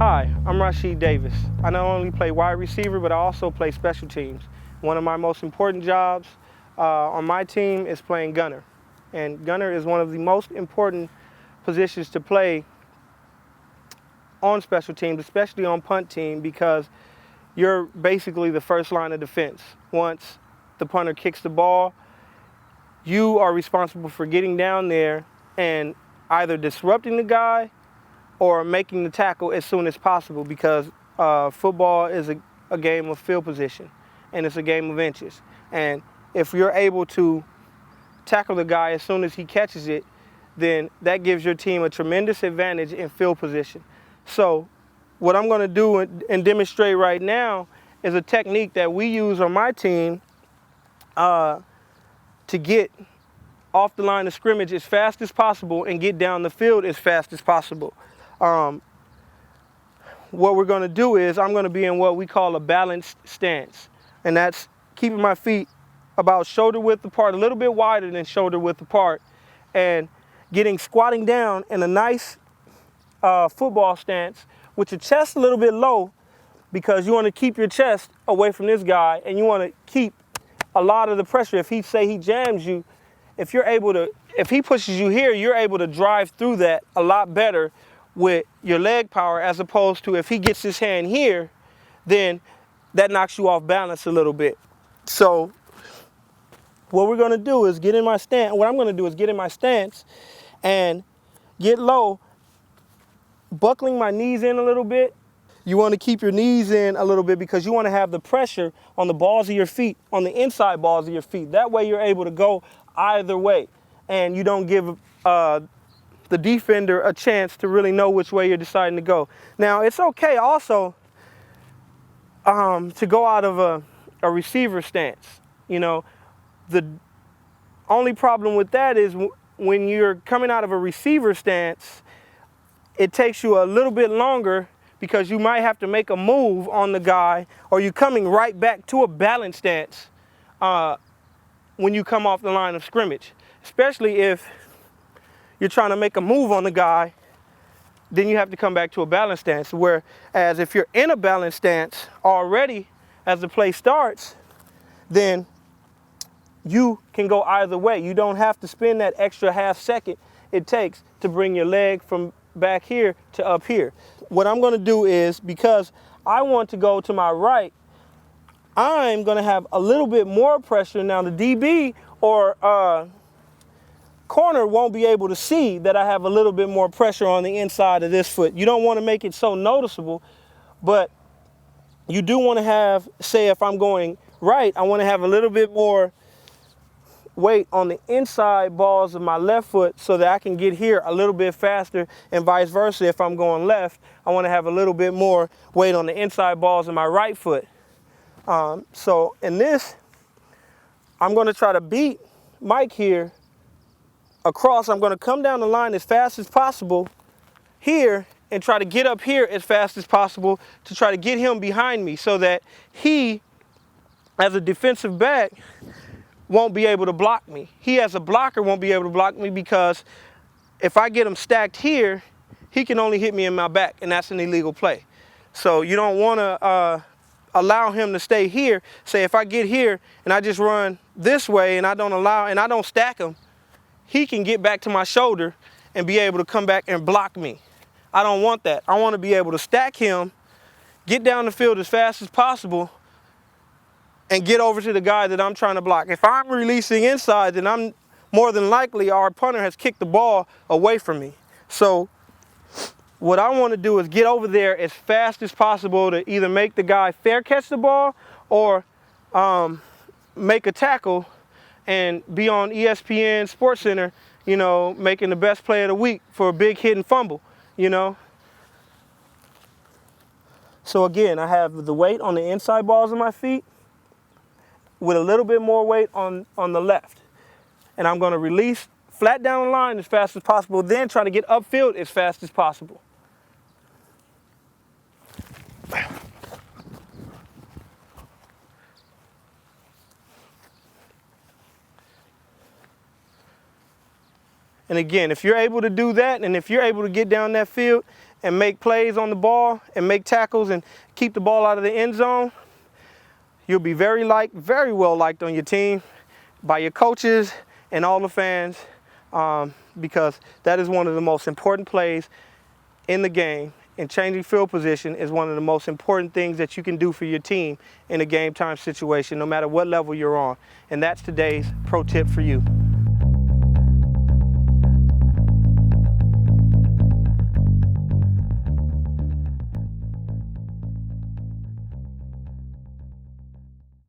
Hi, I'm Rashied Davis. I not only play wide receiver, but I also play special teams. One of my most important jobs on my team is playing Gunnar. And Gunnar is one of the most important positions to play on special teams, especially on punt team, because you're basically the first line of defense. Once the punter kicks the ball, you are responsible for getting down there and either disrupting the guy or making the tackle as soon as possible, because football is a game of field position and it's a game of inches. And if you're able to tackle the guy as soon as he catches it, then that gives your team a tremendous advantage in field position. So what I'm going to do and demonstrate right now is a technique that we use on my team to get off the line of scrimmage as fast as possible and get down the field as fast as possible. What we're going to do is I'm going to be in what we call a balanced stance, and that's keeping my feet about shoulder width apart, a little bit wider than shoulder width apart, and squatting down in a nice football stance with your chest a little bit low, because you want to keep your chest away from this guy and you want to keep a lot of the pressure. If he jams you, if he pushes you here, you're able to drive through that a lot better with your leg power, as opposed to if he gets his hand here, then that knocks you off balance a little bit. So what we're going to do is get in my stance. What I'm going to do is get in my stance and get low, buckling my knees in a little bit. You want to keep your knees in a little bit because you want to have the pressure on the balls of your feet, on the inside balls of your feet. That way you're able to go either way, and you don't give the defender a chance to really know which way you're deciding to go. Now, it's okay also to go out of a receiver stance. You know, the only problem with that is when you're coming out of a receiver stance, it takes you a little bit longer, because you might have to make a move on the guy, or you're coming right back to a balanced stance when you come off the line of scrimmage. Especially if you're trying to make a move on the guy, then you have to come back to a balanced stance. Whereas if you're in a balanced stance already as the play starts, then you can go either way. You don't have to spend that extra half second it takes to bring your leg from back here to up here. What I'm going to do is, because I want to go to my right, I'm going to have a little bit more pressure. Now the DB or corner won't be able to see that I have a little bit more pressure on the inside of this foot. You don't want to make it so noticeable, but you do want to have, say if I'm going right, I want to have a little bit more weight on the inside balls of my left foot so that I can get here a little bit faster, and vice versa. If I'm going left, I want to have a little bit more weight on the inside balls of my right foot. So in this, I'm going to try to beat Mike here across. I'm going to come down the line as fast as possible here and try to get up here as fast as possible to try to get him behind me, so that he, as a defensive back, won't be able to block me. He, as a blocker, won't be able to block me, because if I get him stacked here, he can only hit me in my back, and that's an illegal play. So you don't want to allow him to stay here. Say if I get here and I just run this way and I don't stack him, he can get back to my shoulder and be able to come back and block me. I don't want that. I want to be able to stack him, get down the field as fast as possible, and get over to the guy that I'm trying to block. If I'm releasing inside, then I'm more than likely our punter has kicked the ball away from me. So what I want to do is get over there as fast as possible to either make the guy fair catch the ball or make a tackle and be on ESPN Sports Center, you know, making the best play of the week for a big hit and fumble, you know. So again, I have the weight on the inside balls of my feet with a little bit more weight on the left. And I'm going to release flat down the line as fast as possible, then try to get upfield as fast as possible. And again, if you're able to do that, and if you're able to get down that field and make plays on the ball and make tackles and keep the ball out of the end zone, you'll be very well liked on your team by your coaches and all the fans, because that is one of the most important plays in the game. And changing field position is one of the most important things that you can do for your team in a game time situation, no matter what level you're on. And that's today's pro tip for you.